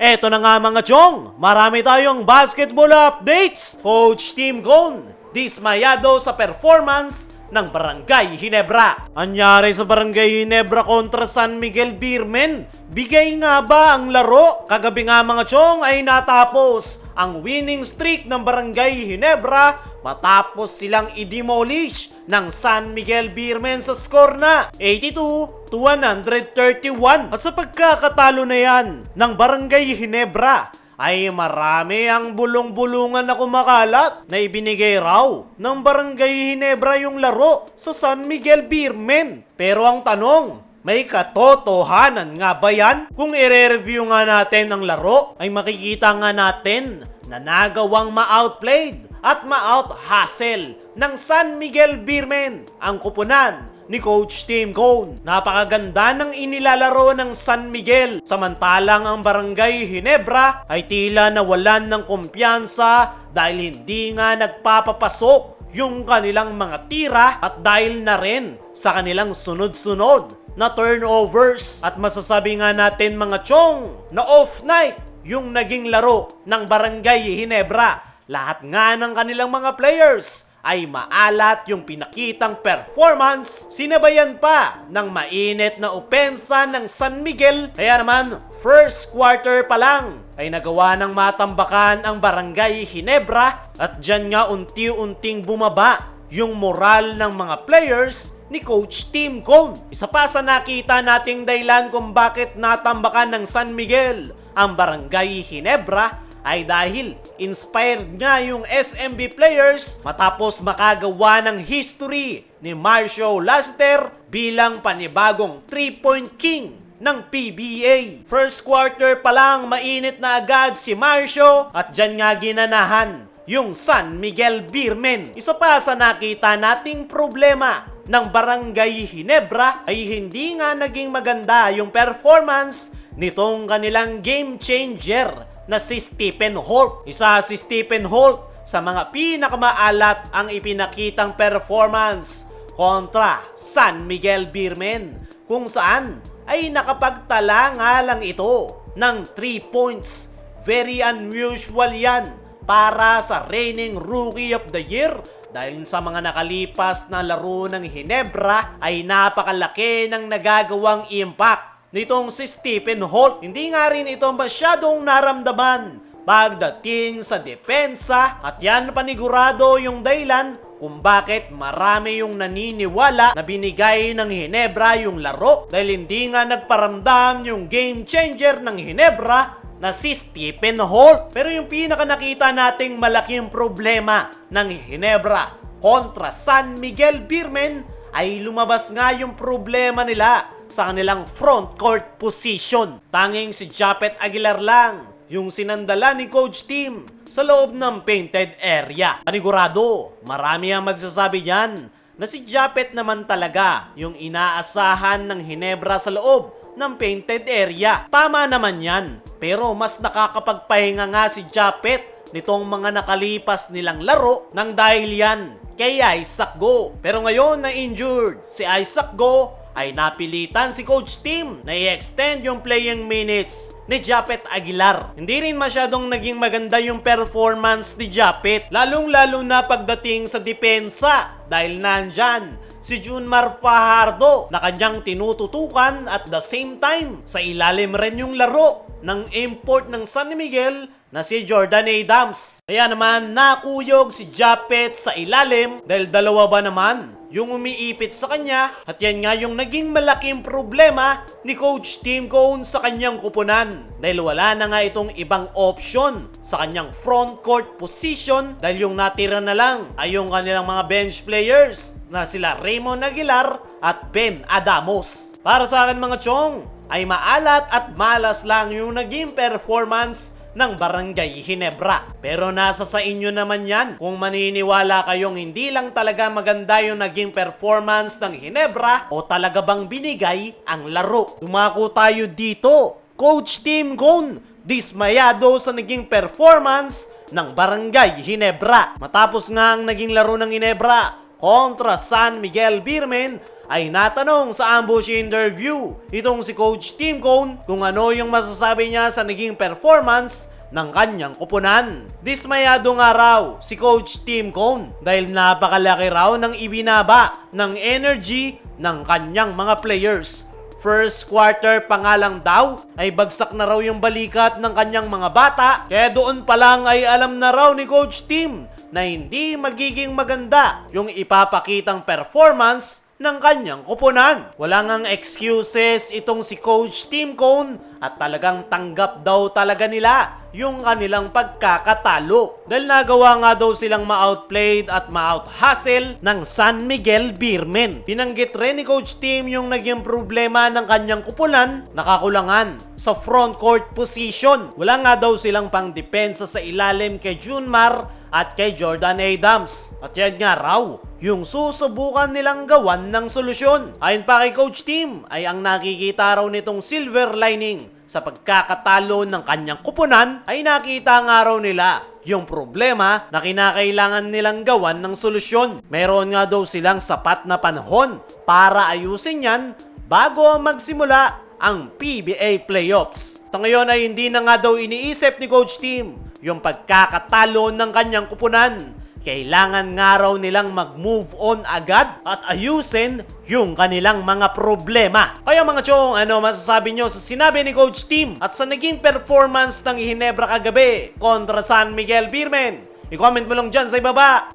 Eto na nga mga chong, marami tayong basketball updates. Coach Tim Cone, dismayado sa performance ng Barangay Ginebra. Anyari sa Barangay Ginebra kontra San Miguel Beermen? Bigay nga ba ang laro? Kagabi nga mga chong ay natapos ang winning streak ng Barangay Ginebra matapos silang i-demolish ng San Miguel Beermen sa score na 82-131. At sa pagkakatalo na yan ng Barangay Ginebra, ay marami ang bulong-bulungan na kumakalat na ibinigay raw ng Barangay Ginebra yung laro sa San Miguel Beermen. Pero ang tanong, may katotohanan nga ba yan? Kung i-review nga natin ang laro, ay makikita nga natin na nagawang ma-outplayed at ma-out-hustle ng San Miguel Beermen ang kupunan ni Coach Tim Cone. Napakaganda ng inilalaro ng San Miguel, samantalang ang Barangay Ginebra ay tila nawalan ng kumpiyansa dahil hindi nga nagpapapasok yung kanilang mga tira at dahil na rin sa kanilang sunod-sunod na turnovers. At masasabi nga natin mga chong na off night yung naging laro ng Barangay Ginebra. Lahat nga ng kanilang mga players ay maalat yung pinakitang performance, sinabayan pa ng mainit na opensa ng San Miguel. Kaya naman, first quarter pa lang ay nagawa ng matambakan ang Barangay Ginebra at dyan nga unti-unting bumaba yung moral ng mga players ni Coach Tim Cone. Isa pa sa nakita nating dahilan kung bakit natambakan ng San Miguel ang Barangay Ginebra ay dahil inspired nga yung SMB players matapos makagawa ng history ni Marcio Laster bilang panibagong 3-point king ng PBA. First quarter pa lang mainit na agad si Marcio at dyan nga ginanahan yung San Miguel Beermen. Isa pa sa nakita nating problema ng Barangay Ginebra ay hindi nga naging maganda yung performance nitong kanilang game changer na si Stephen Holt. Isa si Stephen Holt sa mga pinakamaalat ang ipinakitang performance kontra San Miguel Beermen, kung saan ay nakapagtala nga lang ito ng 3 points. Very unusual yan para sa reigning Rookie of the Year dahil sa mga nakalipas na laro ng Ginebra ay napakalaki ng nagagawang impact nitong si Stephen Holt. Hindi nga rin ito masyadong naramdaman pagdating sa depensa at yan panigurado yung dahilan kung bakit marami yung naniniwala na binigay ng Ginebra yung laro dahil hindi nga nagparamdam yung game changer ng Ginebra na si Stephen Holt. Pero yung pinaka nakita nating malaking problema ng Ginebra kontra San Miguel Beermen ay lumabas nga yung problema nila sa kanilang front court position. Tanging si Japet Aguilar lang yung sinandala ni Coach Tim sa loob ng painted area. Panigurado, marami ang magsasabi dyan na si Japet naman talaga yung inaasahan ng Ginebra sa loob ng painted area. Tama naman yan, pero mas nakakapagpahinga nga si Japet nitong mga nakalipas nilang laro nang dahil yan kay Isaac Go. Pero ngayon na injured si Isaac Go ay napilitan si Coach Tim na i-extend yung playing minutes ni Japet Aguilar. Hindi rin masyadong naging maganda yung performance ni Japet, lalong-lalo na pagdating sa depensa dahil nandyan si Junmar Fajardo na kanyang tinututukan at the same time sa ilalim rin yung laro ng import ng San Miguel na si Jordan Adams. Kaya naman nakuyog si Japet sa ilalim dahil dalawa ba naman yung umiipit sa kanya at yan nga yung naging malaking problema ni Coach Tim Cone sa kanyang kupunan dahil wala na nga itong ibang option sa kanyang front court position dahil yung natira na lang ay yung kanilang mga bench players na sila Raymond Aguilar at Ben Adamos. Para sa akin mga chong ay maalat at malas lang yung naging performance ng Barangay Ginebra. Pero nasa sa inyo naman yan kung maniniwala kayong hindi lang talaga maganda yung naging performance ng Ginebra o talaga bang binigay ang laro. Tumako tayo dito. Coach Tim Cone, dismayado sa naging performance ng Barangay Ginebra. Matapos nga ang naging laro ng Ginebra kontra San Miguel Beermen, ay natanong sa ambush interview itong si Coach Tim Cone kung ano yung masasabi niya sa naging performance ng kanyang kupunan. Dismayado nga raw si Coach Tim Cone dahil napakalaki raw ng ibinaba ng energy ng kanyang mga players. First quarter pa nga lang daw ay bagsak na raw yung balikat ng kanyang mga bata, kaya doon pa lang ay alam na raw ni Coach Tim na hindi magiging maganda yung ipapakitang performance ng kanyang kupunan. Wala ngang excuses itong si Coach Tim Cone at talagang tanggap daw talaga nila yung kanilang pagkakatalo. Dahil nagawa nga daw silang ma-outplayed at ma-out-hustle ng San Miguel Beermen. Pinanggit rin ni Coach Tim yung naging problema ng kanyang kupunan, nakakulangan sa front court position. Wala nga daw silang pang-depensa sa ilalim kay Junmar at kay Jordan Adams. At yan nga raw yung susubukan nilang gawan ng solusyon. Ayon pa kay Coach Tim ay ang nakikita raw nitong silver lining sa pagkakatalo ng kanyang kupunan ay nakita nga raw nila yung problema na kinakailangan nilang gawan ng solusyon. Meron nga daw silang sapat na panahon para ayusin yan bago magsimula ang PBA playoffs. Sa ngayon ay hindi na nga daw iniisip ni Coach Tim yung pagkakatalo ng kanyang kupunan. Kailangan nga raw nilang mag-move on agad at ayusin yung kanilang mga problema. Kaya mga chong, ano masasabi nyo sa sinabi ni Coach Tim at sa naging performance ng Ginebra kagabi kontra San Miguel Beermen? I-comment mo lang dyan sa ibaba.